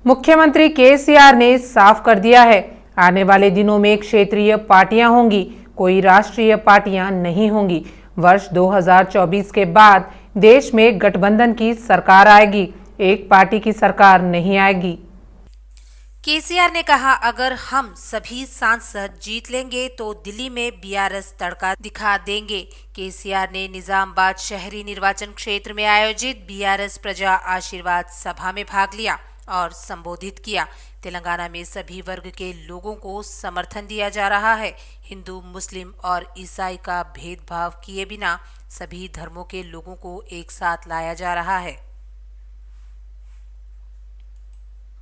मुख्यमंत्री केसीआर ने साफ कर दिया है, आने वाले दिनों में क्षेत्रीय पार्टियां होंगी, कोई राष्ट्रीय पार्टियां नहीं होंगी। वर्ष 2024 के बाद देश में गठबंधन की सरकार आएगी, एक पार्टी की सरकार नहीं आएगी। केसीआर ने कहा, अगर हम सभी सांसद जीत लेंगे तो दिल्ली में बीआरएस तड़का दिखा देंगे। केसीआर ने निजामाबाद शहरी निर्वाचन क्षेत्र में आयोजित बीआरएस प्रजा आशीर्वाद सभा में भाग लिया और संबोधित किया। तेलंगाना में सभी वर्ग के लोगों को समर्थन दिया जा रहा है। हिंदू, मुस्लिम और ईसाई का भेदभाव किए बिना सभी धर्मों के लोगों को एक साथ लाया जा रहा है।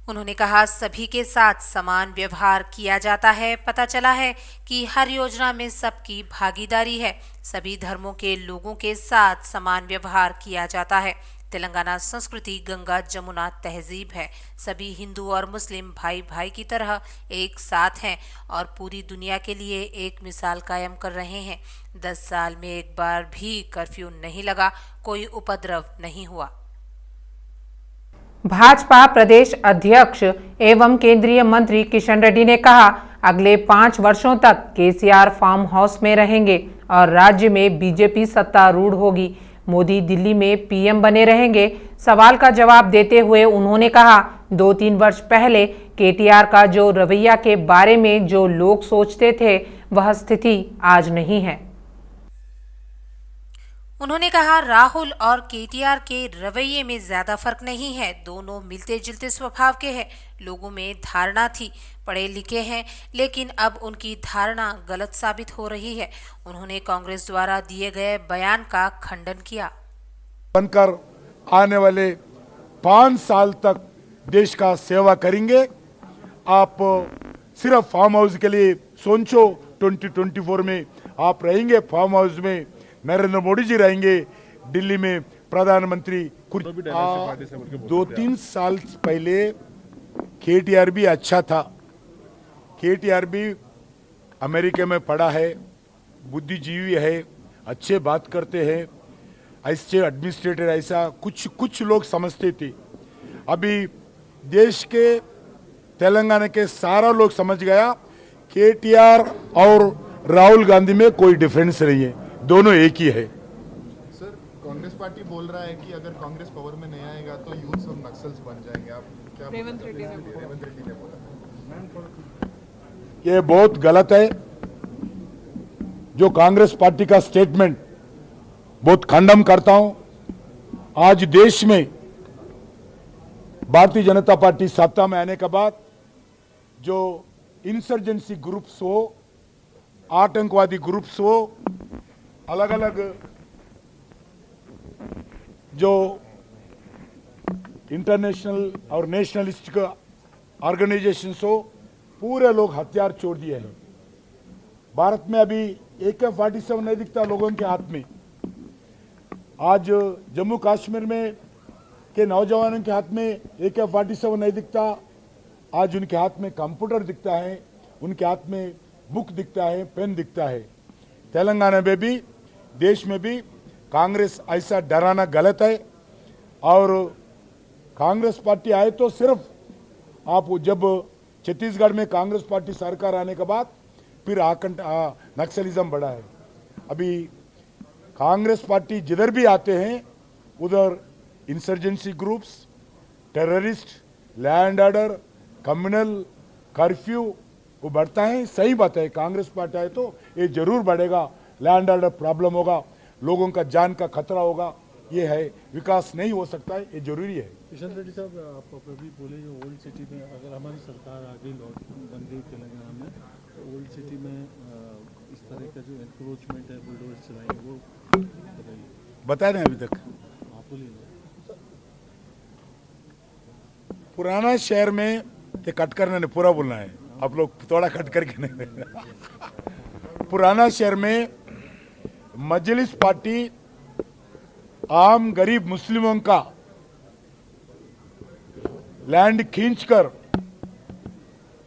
उन्होंने कहा, सभी के साथ समान व्यवहार किया जाता है। पता चला है कि हर योजना में सबकी भागीदारी है। सभी धर्मों के लोगों के साथ समान व्यवहार किया जाता है। तेलंगाना संस्कृति गंगा जमुना तहजीब है। सभी हिंदू और मुस्लिम भाई भाई की तरह एक साथ हैं और पूरी दुनिया के लिए एक मिसाल कायम कर रहे हैं। 10 साल में एक बार भी कर्फ्यू नहीं लगा, कोई उपद्रव नहीं हुआ। भाजपा प्रदेश अध्यक्ष एवं केंद्रीय मंत्री किशन रेड्डी ने कहा, अगले 5 वर्षों तक केसीआर फार्म हाउस में रहेंगे और राज्य में बीजेपी सत्तारूढ़ होगी। मोदी दिल्ली में पीएम बने रहेंगे। सवाल का जवाब देते हुए उन्होंने कहा, 2-3 वर्ष पहले केटीआर का जो रवैया के बारे में जो लोग सोचते थे, वह स्थिति आज नहीं है। उन्होंने कहा, राहुल और केटीआर के रवैये में ज्यादा फर्क नहीं है, दोनों मिलते जुलते स्वभाव के हैं। लोगों में धारणा थी पढ़े लिखे हैं, लेकिन अब उनकी धारणा गलत साबित हो रही है। उन्होंने कांग्रेस द्वारा दिए गए बयान का खंडन किया। बनकर आने वाले 5 साल तक देश का सेवा करेंगे। आप सिर्फ फार्म हाउस के लिए सोचो, 2024 में आप रहेंगे फार्म हाउस में, नरेंद्र मोदी जी रहेंगे दिल्ली में प्रधानमंत्री। 2-3 साल पहले केटीआर भी अच्छा था। केटीआर भी अमेरिका में पढ़ा है, बुद्धिजीवी है, अच्छे बात करते हैं, ऐसे एडमिनिस्ट्रेटर ऐसा कुछ लोग समझते थे। अभी देश के तेलंगाना के सारा लोग समझ गया केटीआर और राहुल गांधी में कोई डिफरेंस नहीं है, दोनों एक ही है। सर, कांग्रेस पार्टी बोल रहा है कि अगर कांग्रेस पावर में नहीं आएगा तो यूथ सब नक्सल्स बन जाएंगे। आप क्या रेवंत रेड्डी ने बोला, ये बहुत गलत है। जो कांग्रेस पार्टी का स्टेटमेंट बहुत खंडन करता हूं। आज देश में भारतीय जनता पार्टी सत्ता में आने के बाद जो इंसर्जेंसी ग्रुप्स हो, आतंकवादी ग्रुप्स हो, अलग अलग जो इंटरनेशनल और नेशनलिस्टिक ऑर्गेनाइजेशंस हो, पूरे लोग हथियार छोड़ दिए हैं। भारत में अभी AK-47 नहीं दिखता लोगों के हाथ में। आज जम्मू कश्मीर में के नौजवानों के हाथ में AK-47 नहीं दिखता। आज उनके हाथ में कंप्यूटर दिखता है, उनके हाथ में बुक दिखता है, पेन दिखता है। तेलंगाना में भी, देश में भी कांग्रेस ऐसा डराना गलत है। और कांग्रेस पार्टी आए तो सिर्फ आप जब छत्तीसगढ़ में कांग्रेस पार्टी सरकार आने के बाद फिर नक्सलिज्म बढ़ा है। अभी कांग्रेस पार्टी जिधर भी आते हैं उधर insurgency groups, terrorist, land order, communal, curfew वो बढ़ता है। सही बात है, कांग्रेस पार्टी आए तो ये जरूर बढ़ेगा, लैंड ऑर्डर प्रॉब्लम होगा, लोगों का जान का खतरा होगा। ये है, विकास नहीं हो सकता है, ये जरूरी है। किशन रेड्डी साहब, आप अभी बोले जो ओल्ड सिटी में अगर हमारी सरकार आ गई, लौट बन गई तेलंगाना में, तो ओल्ड सिटी में इस तरह का जो एनक्रोचमेंट है, बुलडोजर चलाएंगे, वो बताए नहीं अभी तक। आप बोलिए। पुराना शहर में ये कट करना नहीं, पूरा बोलना है, आप लोग थोड़ा कट करके नहीं। पुराना शहर में मजलिस पार्टी आम गरीब मुस्लिमों का लैंड खींचकर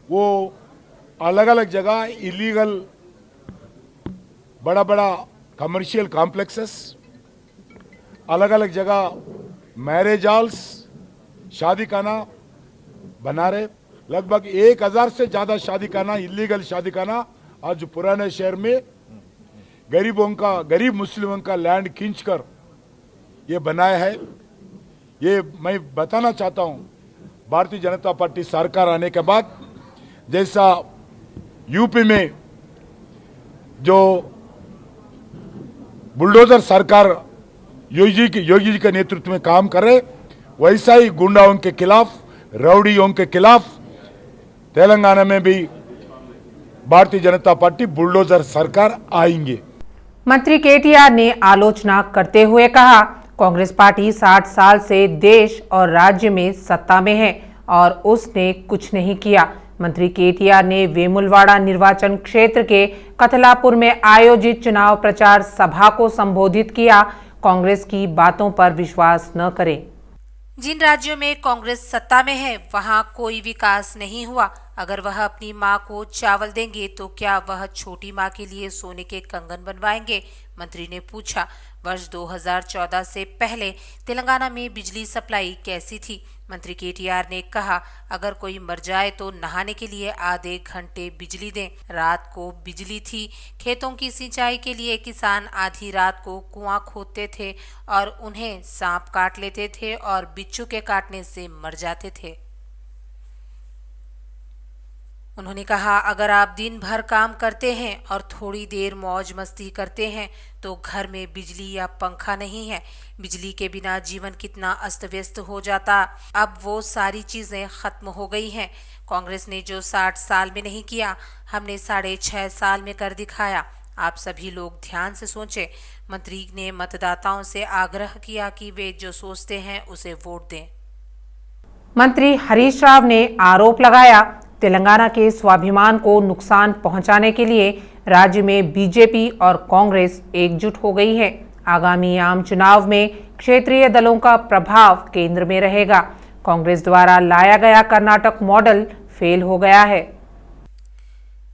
वो अलग अलग जगह इलीगल बड़ा बड़ा कमर्शियल कॉम्प्लेक्सेस, अलग अलग जगह मैरिज हॉल्स, शादी खाना, बना रहे। लगभग 1000 से ज्यादा शादीखाना, इलीगल शादीखाना आज पुराने शहर में गरीब मुस्लिमों का लैंड खींचकर ये बनाया है। ये मैं बताना चाहता हूं, भारतीय जनता पार्टी सरकार आने के बाद जैसा यूपी में जो बुलडोजर सरकार योगी जी के नेतृत्व में काम करे, वैसा ही गुंडाओं के खिलाफ, रउडियों के खिलाफ तेलंगाना में भी भारतीय जनता पार्टी बुलडोजर सरकार आएंगे। मंत्री केटीआर ने आलोचना करते हुए कहा, कांग्रेस पार्टी 60 साल से देश और राज्य में सत्ता में है और उसने कुछ नहीं किया। मंत्री केटीआर ने वेमुलवाड़ा निर्वाचन क्षेत्र के कथलापुर में आयोजित चुनाव प्रचार सभा को संबोधित किया। कांग्रेस की बातों पर विश्वास न करें। जिन राज्यों में कांग्रेस सत्ता में है वहां कोई विकास नहीं हुआ। अगर वह अपनी मां को चावल देंगे तो क्या वह छोटी मां के लिए सोने के कंगन बनवाएंगे? मंत्री ने पूछा। वर्ष 2014 से पहले तेलंगाना में बिजली सप्लाई कैसी थी? मंत्री केटीआर ने कहा, अगर कोई मर जाए तो नहाने के लिए आधे घंटे बिजली दें। रात को बिजली थी। खेतों की सिंचाई के लिए किसान आधी रात को कुआं खोदते थे और उन्हें सांप काट लेते थे और बिच्छू के काटने से मर जाते थे। उन्होंने कहा, अगर आप दिन भर काम करते हैं और थोड़ी देर मौज मस्ती करते हैं तो घर में बिजली या पंखा नहीं है। बिजली के बिना जीवन कितना अस्त व्यस्त हो जाता। अब वो सारी चीजें खत्म हो गई हैं। कांग्रेस ने जो 60 साल में नहीं किया, हमने 6.5 साल में कर दिखाया। आप सभी लोग ध्यान से सोचें। मंत्री ने मतदाताओं से आग्रह किया कि वे जो सोचते हैं उसे वोट दें। मंत्री हरीश राव ने आरोप लगाया, तेलंगाना के स्वाभिमान को नुकसान पहुंचाने के लिए राज्य में बीजेपी और कांग्रेस एकजुट हो गई है। आगामी आम चुनाव में क्षेत्रीय दलों का प्रभाव केंद्र में रहेगा। कांग्रेस द्वारा लाया गया कर्नाटक मॉडल फेल हो गया है।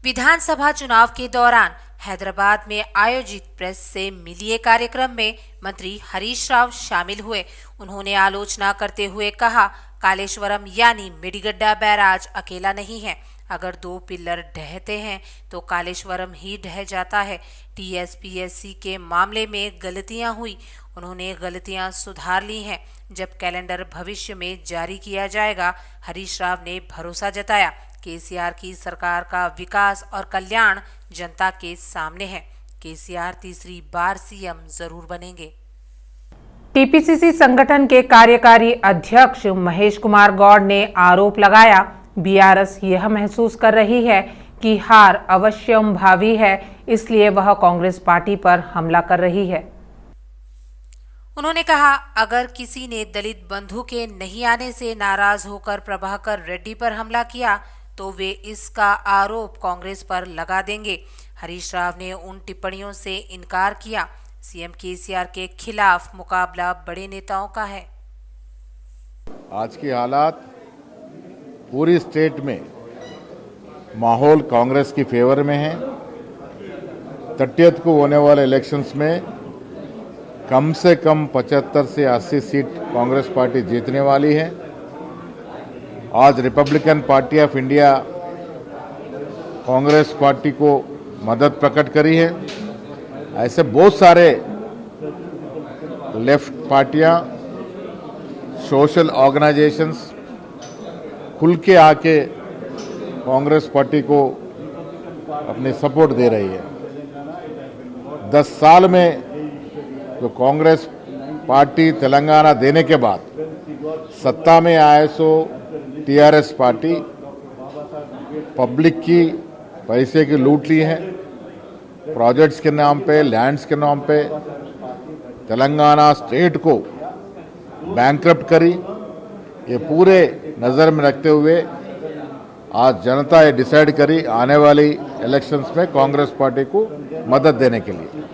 विधानसभा चुनाव के दौरान हैदराबाद में आयोजित प्रेस से मिलिए कार्यक्रम में मंत्री हरीश राव शामिल हुए। उन्होंने आलोचना करते हुए कहा, कालेश्वरम यानी मेडिगड्डा बैराज अकेला नहीं है। अगर 2 पिलर ढहते हैं तो कालेश्वरम ही ढह जाता है। टीएसपीएससी के मामले में गलतियां हुई, उन्होंने गलतियां सुधार ली हैं। जब कैलेंडर भविष्य में जारी किया जाएगा, हरीश राव ने भरोसा जताया। केसीआर की सरकार का विकास और कल्याण जनता के सामने है। केसीआर तीसरी बार सीएम जरूर बनेंगे। टीपीसीसी संगठन के कार्यकारी अध्यक्ष महेश कुमार गौड़ ने आरोप लगाया, बीआरएस यह महसूस कर रही है कि हार अवश्यंभावी है, इसलिए वह कांग्रेस पार्टी पर हमला कर रही है। उन्होंने कहा, अगर किसी ने दलित बंधु के नहीं आने से नाराज होकर प्रभाकर रेड्डी पर हमला किया तो वे इसका आरोप कांग्रेस पर लगा देंगे। हरीश राव ने उन टिप्पणियों से इनकार किया। सीएम केसीआर के खिलाफ मुकाबला बड़े नेताओं का है। आज की हालात पूरी स्टेट में माहौल कांग्रेस की फेवर में है। 30 को होने वाले इलेक्शंस में कम से कम 75 से 80 सीट कांग्रेस पार्टी जीतने वाली है। आज Republican party of India Congress party को मदद प्रकट करी है। ऐसे बहुत सारे लेफ्ट पार्टियां, सोशल ऑर्गेनाइजेशंस खुल के आके कांग्रेस पार्टी को अपनी सपोर्ट दे रही है। 10 साल में जो कांग्रेस पार्टी तेलंगाना देने के बाद सत्ता में आए सो टीआरएस पार्टी पब्लिक की पैसे की लूट ली है। प्रोजेक्ट्स के नाम पे, लैंड्स के नाम पे तेलंगाना स्टेट को बैंकरप्ट करी। ये पूरे नज़र में रखते हुए आज जनता ये डिसाइड करी आने वाली इलेक्शंस में कांग्रेस पार्टी को मदद देने के लिए।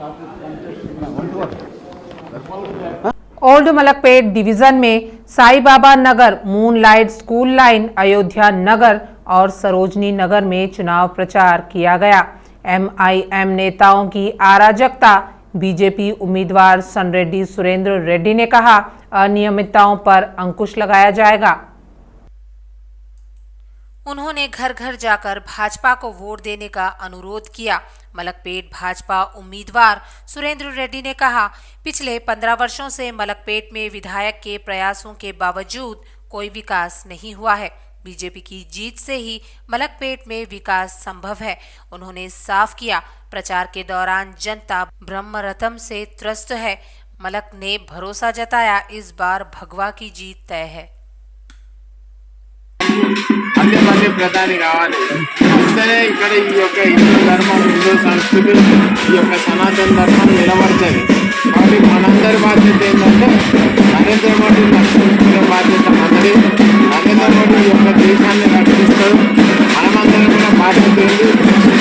ओल्ड मलकपेट डिवीजन में Sai Baba Nagar, moonlight school line, Ayodhya नगर और सरोजनी नगर में चुनाव प्रचार किया गया। एमआईएम नेताओं की अराजकता, बीजेपी उम्मीदवार सनरेड्डी सुरेंद्र रेड्डी ने कहा, अनियमितताओं पर अंकुश लगाया जाएगा। उन्होंने घर घर जाकर भाजपा को वोट देने का अनुरोध किया। मलकपेट भाजपा उम्मीदवार सुरेंद्र रेड्डी ने कहा, पिछले 15 वर्षों से मलकपेट में विधायक के प्रयासों के बावजूद कोई विकास नहीं हुआ है। बीजेपी की जीत से ही मलकपेट में विकास संभव है। उन्होंने साफ किया, प्रचार के दौरान जनता ब्रह्मरथम से त्रस्त है। मलक ने भरोसा जताया, इस बार भगवा की जीत तय है। పదే పదే ప్రధాని కావాలి, వస్తేనే ఇక్కడ ఈ యొక్క హిందూ ధర్మం, హిందూ సంస్కృతి, ఈ యొక్క సనాతన ధర్మం నిలబడుతుంది. కాబట్టి మనందరి బాధ్యత ఏంటంటే నరేంద్ర మోడీని రక్షించుకునే బాధ్యత మనది. నరేంద్ర మోడీ ఈ యొక్క దేశాన్ని రక్షిస్తాడు. మనమందరం కూడా బాధ్యత ఏంటి,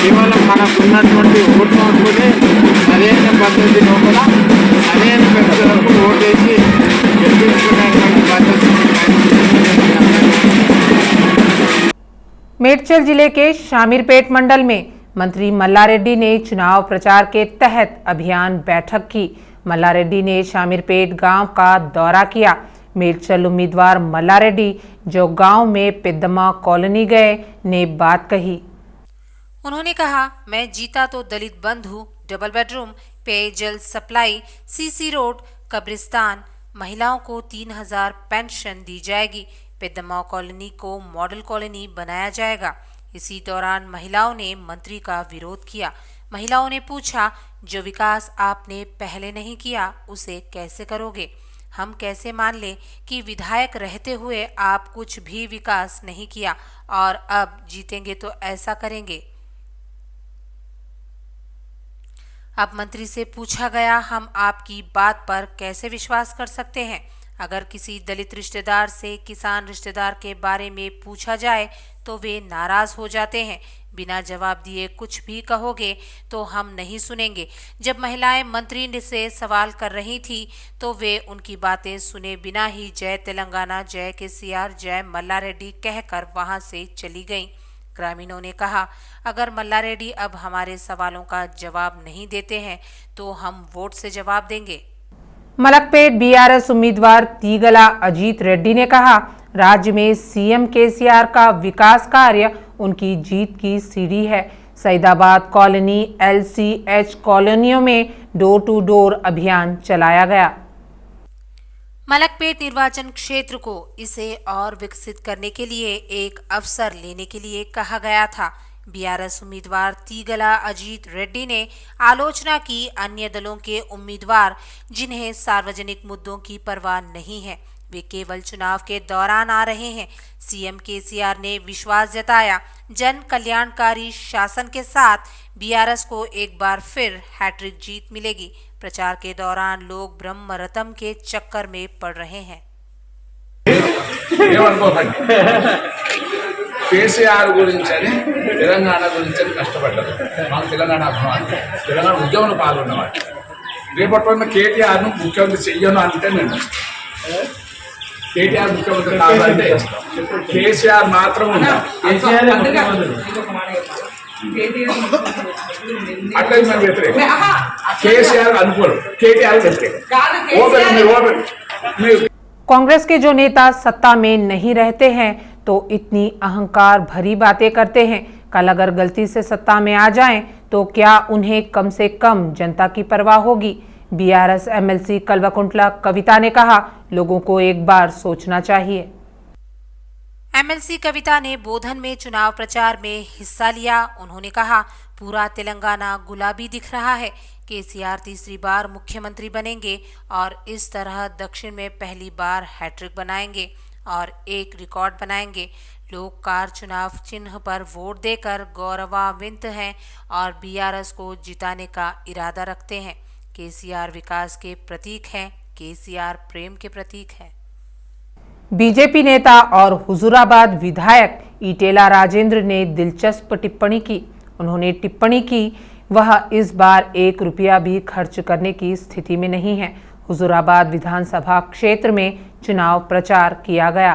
కేవలం మనకు ఉన్నటువంటి ఓటు నోటుకుని సరైన పద్ధతి లోపల సరైన వ్యక్తులకు ఓటేసి గెలిపించుకునేటువంటి బాధ్యత. मेडचल जिले के शामीरपेट मंडल में मंत्री मल्ला रेड्डी ने चुनाव प्रचार के तहत अभियान बैठक की। मल्ला रेड्डी ने शामीरपेट गांव का दौरा किया। मेडचल उम्मीदवार मल्ला रेड्डी जो गांव में पेद्दम्मा कॉलोनी गए ने बात कही। उन्होंने कहा, मैं जीता तो दलित बंधु, डबल बेडरूम, पेयजल सप्लाई, सीसी रोड, कब्रिस्तान, महिलाओं को 3000 पेंशन दी जाएगी। पेद्दम्मा कॉलोनी को मॉडल कॉलोनी बनाया जाएगा। इसी दौरान महिलाओं ने मंत्री का विरोध किया। महिलाओं ने पूछा, जो विकास आपने पहले नहीं किया उसे कैसे करोगे? हम कैसे मान लें कि विधायक रहते हुए आप कुछ भी विकास नहीं किया और अब जीतेंगे तो ऐसा करेंगे। अब मंत्री से पूछा गया, हम आपकी बात पर कैसे विश्वास कर सकते हैं? अगर किसी दलित रिश्तेदार से किसान रिश्तेदार के बारे में पूछा जाए तो वे नाराज हो जाते हैं। बिना जवाब दिए कुछ भी कहोगे तो हम नहीं सुनेंगे। जब महिलाएं मंत्री से सवाल कर रही थी तो वे उनकी बातें सुने बिना ही जय तेलंगाना, जय केसीआर, जय मल्ला रेड्डी कहकर वहां से चली गईं। ग्रामीणों ने कहा, अगर मल्ला रेड्डी अब हमारे सवालों का जवाब नहीं देते हैं तो हम वोट से जवाब देंगे। मलकपेट बीआरएस उम्मीदवार तीगला अजीत रेड्डी ने कहा, राज्य में सीएम केसीआर का विकास कार्य उनकी जीत की सीढ़ी है। सईदाबाद कॉलोनी, एलसीएच कॉलोनियों में डोर टू डोर अभियान चलाया गया। मलकपेट निर्वाचन क्षेत्र को इसे और विकसित करने के लिए एक अवसर लेने के लिए कहा गया था। बीआरएस उम्मीदवार तीगला अजीत रेड्डी ने आलोचना की अन्य दलों के उम्मीदवार जिन्हें सार्वजनिक मुद्दों की परवाह नहीं है, वे केवल चुनाव के दौरान आ रहे हैं। सीएम केसीआर ने विश्वास जताया, जन कल्याणकारी शासन के साथ बीआरएस को एक बार फिर हैट्रिक जीत मिलेगी। प्रचार के दौरान लोग ब्रह्मरथम के चक्कर में पड़ रहे हैं। కేసీఆర్ గురించి అని తెలంగాణ గురించి అని కష్టపడ్డారు. మాకు తెలంగాణ అభిమానం, తెలంగాణ ఉద్యమంలో పాల్గొన్నవాడు. రేపటి రోజున కేటీఆర్ను ముఖ్యమంత్రి చెయ్యను అంటే నేను కేటీఆర్ ముఖ్యమంత్రి కాదంటే కేసీఆర్ మాత్రం ఉండాలి. అట్లా మేము వ్యతిరేకం. కేసీఆర్ అనుకోరు, కేటీఆర్ వ్యతిరేకం. कांग्रेस के जो नेता सत्ता में नहीं रहते हैं तो इतनी अहंकार भरी बातें करते हैं। कल अगर गलती से सत्ता में आ जाएं तो क्या उन्हें कम से कम जनता की परवाह होगी? बीआरएस एमएलसी कल्वाकुंटला कविता ने कहा, लोगों को एक बार सोचना चाहिए। एमएलसी कविता ने बोधन में चुनाव प्रचार में हिस्सा लिया। उन्होंने कहा, पूरा तेलंगाना गुलाबी दिख रहा है। केसीआर तीसरी बार मुख्यमंत्री बनेंगे और इस तरह दक्षिण में पहली बार हैट्रिक बनाएंगे और एक रिकॉर्ड बनाएंगे। लोग कार चुनाव चिन्ह पर वोट देकर गौरवान्वित हैं और बीआरएस को जिताने का इरादा रखते हैं। केसीआर विकास के प्रतीक हैं, केसीआर प्रेम के प्रतीक हैं। बीजेपी नेता और हुजूराबाद विधायक ईटेला राजेंद्र ने दिलचस्प टिप्पणी की। उन्होंने टिप्पणी की, वह इस बार 1 रुपया भी खर्च करने की स्थिति में नहीं है। हुजूराबाद विधानसभा क्षेत्र में चुनाव प्रचार किया गया।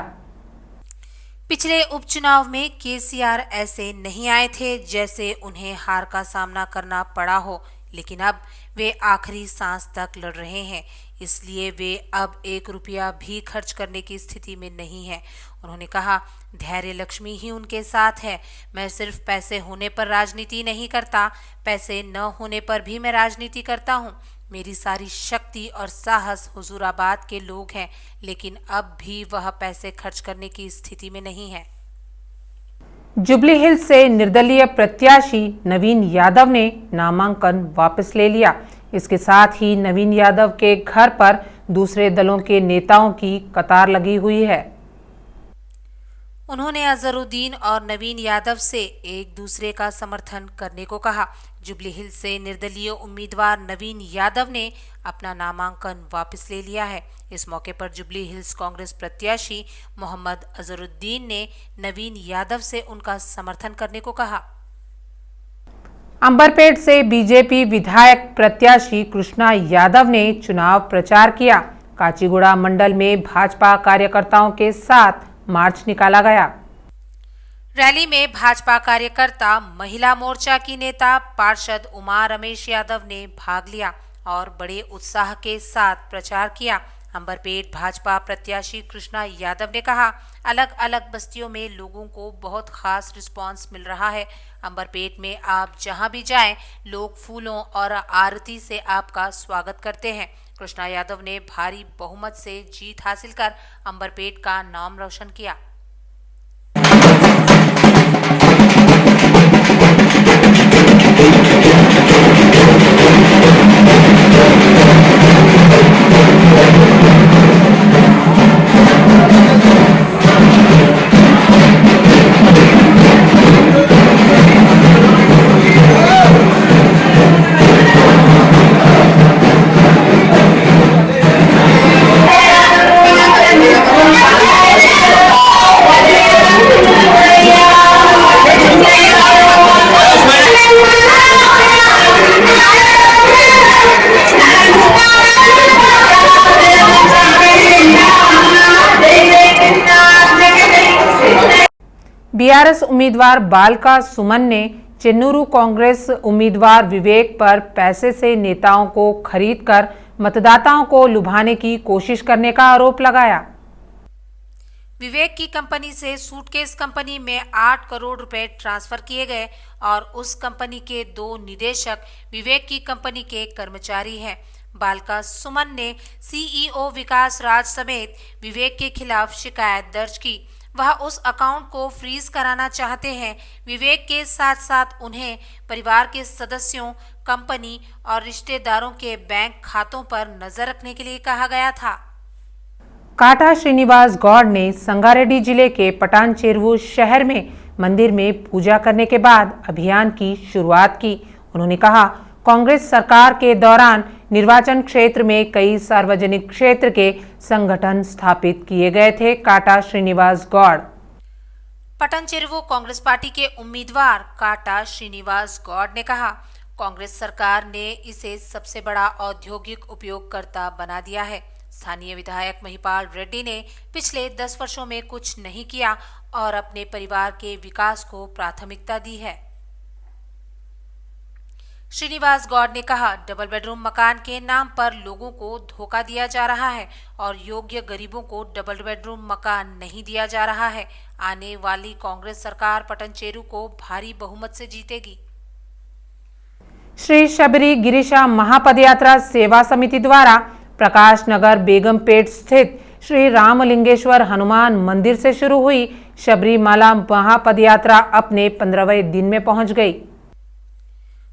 पिछले उपचुनाव में केसीआर ऐसे नहीं आए थे जैसे उन्हें हार का सामना करना पड़ा हो, लेकिन अब वे आखिरी सांस तक लड़ रहे हैं, इसलिए वे अब 1 रुपया भी खर्च करने की स्थिति में नहीं है। उन्होंने कहा, धैर्य लक्ष्मी ही उनके साथ है। मैं सिर्फ पैसे होने पर राजनीति नहीं करता, पैसे न होने पर भी मैं राजनीति करता हूँ। मेरी सारी शक्ति और साहस हुजूराबाद के लोग हैं, लेकिन अब भी वह पैसे खर्च करने की स्थिति में नहीं है। जुबली हिल्स से निर्दलीय प्रत्याशी नवीन यादव ने नामांकन वापस ले लिया। इसके साथ ही नवीन यादव के घर पर दूसरे दलों के नेताओं की कतार लगी हुई है। उन्होंने अजहरुद्दीन और नवीन यादव से एक दूसरे का समर्थन करने को कहा। जुबली हिल्स से निर्दलीय उम्मीदवार नवीन यादव ने अपना नामांकन वापस ले लिया है। इस मौके पर जुबली हिल्स कांग्रेस प्रत्याशी मोहम्मद अजहरुद्दीन ने नवीन यादव से उनका समर्थन करने को कहा। अंबरपेट से बीजेपी विधायक प्रत्याशी कृष्णा यादव ने चुनाव प्रचार किया। काचीगुड़ा मंडल में भाजपा कार्यकर्ताओं के साथ मार्च निकाला गया। रैली में भाजपा कार्यकर्ता, महिला मोर्चा की नेता पार्षद उमा रमेश यादव ने भाग लिया और बड़े उत्साह के साथ प्रचार किया। अंबरपेट भाजपा प्रत्याशी कृष्णा यादव ने कहा, अलग अलग बस्तियों में लोगों को बहुत खास रिस्पांस मिल रहा है। अंबरपेट में आप जहां भी जाएं, लोग फूलों और आरती से आपका स्वागत करते हैं। कृष्णा यादव ने भारी बहुमत से जीत हासिल कर अंबरपेट का नाम रोशन किया। बीआरएस उम्मीदवार बालका सुमन ने चेन्नूरू कांग्रेस उम्मीदवार विवेक पर पैसे से नेताओं को खरीदकर मतदाताओं को लुभाने की कोशिश करने का आरोप लगाया। विवेक की कंपनी से सूटकेस कंपनी में 8 करोड़ रुपए ट्रांसफर किए गए और उस कंपनी के 2 निदेशक विवेक की कंपनी के कर्मचारी हैं। बालका सुमन ने सीईओ विकास राज समेत विवेक के खिलाफ शिकायत दर्ज की। वह उस अकाउंट को फ्रीज कराना चाहते हैं। विवेक के साथ साथ उन्हें परिवार के सदस्यों, कंपनी और रिश्तेदारों के बैंक खातों पर नजर रखने के लिए कहा गया था। काटा श्रीनिवास गौड़ ने संगारेड्डी जिले के पटानचेरुवु शहर में मंदिर में पूजा करने के बाद अभियान की शुरुआत की। उन्होंने कहा, कांग्रेस सरकार के दौरान निर्वाचन क्षेत्र में कई सार्वजनिक क्षेत्र के संगठन स्थापित किए गए थे। काटा श्रीनिवास गौड़। पटानचेरुवु कांग्रेस पार्टी के उम्मीदवार काटा श्रीनिवास गौड़ ने कहा, कांग्रेस सरकार ने इसे सबसे बड़ा औद्योगिक उपयोगकर्ता बना दिया है। स्थानीय विधायक महिपाल रेड्डी ने पिछले 10 वर्षों में कुछ नहीं किया और अपने परिवार के विकास को प्राथमिकता दी है। श्रीनिवास गौड़ ने कहा, डबल बेडरूम मकान के नाम पर लोगों को धोखा दिया जा रहा है और योग्य गरीबों को डबल बेडरूम मकान नहीं दिया जा रहा है। आने वाली कांग्रेस सरकार पटनचेरू को भारी बहुमत से जीतेगी। श्री शबरी गिरिशा महापदयात्रा सेवा समिति द्वारा प्रकाश नगर बेगमपेट स्थित श्री रामलिंगेश्वर हनुमान मंदिर से शुरू हुई शबरीमाला महापदयात्रा अपने 15वें दिन में पहुंच गई।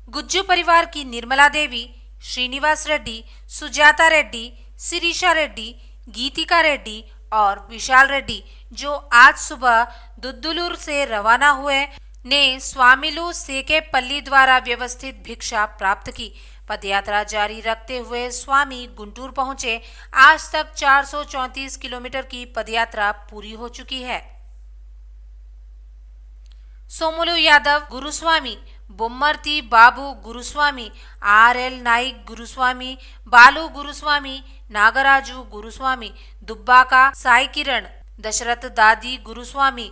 गुज्जू परिवार की निर्मला देवी, श्रीनिवास रेड्डी, सुजाता रेड्डी, शिरीषा रेड्डी, गीतिका रेड्डी और विशाल रेड्डी, जो आज सुबह दुद्दुलूर से रवाना हुए, ने स्वामिलू सेकेपल्ली द्वारा व्यवस्थित भिक्षा प्राप्त की। पदयात्रा जारी रखते हुए स्वामी गुंटूर पहुंचे। आज तक 434 किलोमीटर की पदयात्रा पूरी हो चुकी है। सोमुलु यादव गुरुस्वामी, बोम्मर्ती बाबू गुरुस्वामी, आरएल नाइक गुरुस्वामी, बालू गुरुस्वामी, नागराजू गुरुस्वामी, दुब्बाका साई किरण, दशरथ दादी गुरुस्वामी,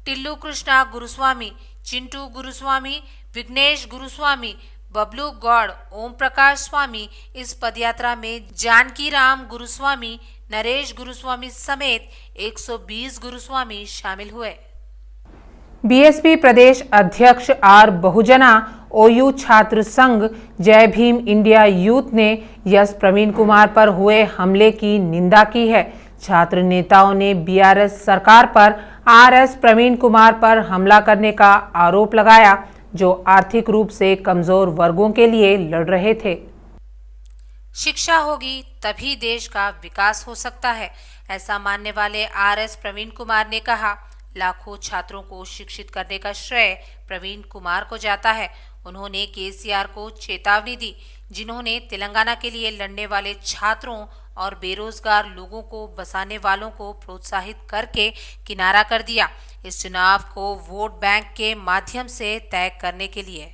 टिल्लू कृष्णा गुरुस्वामी, चिंटू गुरुस्वामी, विघ्नेश गुरुस्वामी, बबलू गौड़, ओम प्रकाश स्वामी इस पदयात्रा में जानकी राम गुरुस्वामी, नरेश गुरुस्वामी समेत 120 गुरुस्वामी शामिल हुए। बीएसपी प्रदेश अध्यक्ष आर बहुजना ओयू छात्र संघ जय भीम इंडिया यूथ ने यस प्रवीण कुमार पर हुए हमले की निंदा की है। छात्र नेताओं ने बीआरएस सरकार पर आरएस प्रवीण कुमार पर हमला करने का आरोप लगाया, जो आर्थिक रूप से कमजोर वर्गों के लिए लड़ रहे थे। शिक्षा होगी तभी देश का विकास हो सकता है, ऐसा मानने वाले आरएस प्रवीण कुमार ने कहा। लाखों छात्रों को शिक्षित करने का श्रेय प्रवीण कुमार को जाता है। उन्होंने केसीआर को चेतावनी दी, जिन्होंने तेलंगाना के लिए लड़ने वाले छात्रों और बेरोजगार लोगों को बसाने वालों को प्रोत्साहित करके किनारा कर दिया। इस चुनाव को वोट बैंक के माध्यम से तय करने के लिए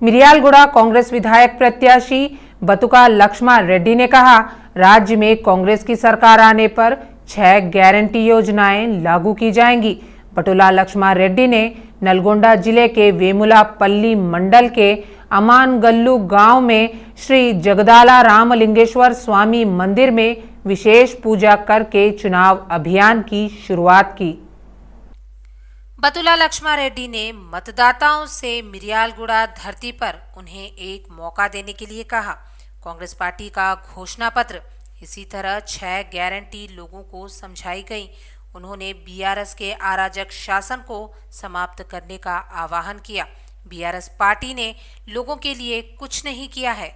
मिरियालगुड़ा कांग्रेस विधायक प्रत्याशी बतुका लक्ष्मा रेड्डी ने कहा, राज्य में कांग्रेस की सरकार आने पर 6 गारंटी योजनाएं लागू की जाएंगी। बटुला लक्ष्मा रेड्डी ने नलगोंडा जिले के वेमुलापल्ली मंडल के अमानगल्लू गांव में श्री जगदाला रामलिंगेश्वर स्वामी मंदिर में विशेष पूजा करके चुनाव अभियान की शुरुआत की। बतुला लक्ष्मा रेड्डी ने मतदाताओं से मिरियालगुड़ा धरती पर उन्हें एक मौका देने के लिए कहा। कांग्रेस पार्टी का घोषणा पत्र इसी तरह 6 गारंटी लोगों को समझाई गई। उन्होंने बीआरएस के अराजक शासन को समाप्त करने का आह्वान किया। बीआरएस पार्टी ने लोगों के लिए कुछ नहीं किया है।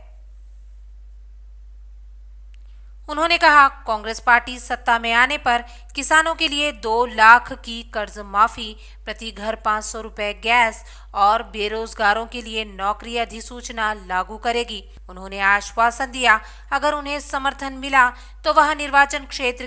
उन्होंने कहा, कांग्रेस पार्टी सत्ता में आने पर किसानों के लिए 2 लाख की कर्ज माफी, प्रति घर 500 रुपए गैस और बेरोजगारों के लिए नौकरी अधिसूचना लागू करेगी। उन्होंने आश्वासन दिया, अगर उन्हें समर्थन मिला तो वह निर्वाचन क्षेत्र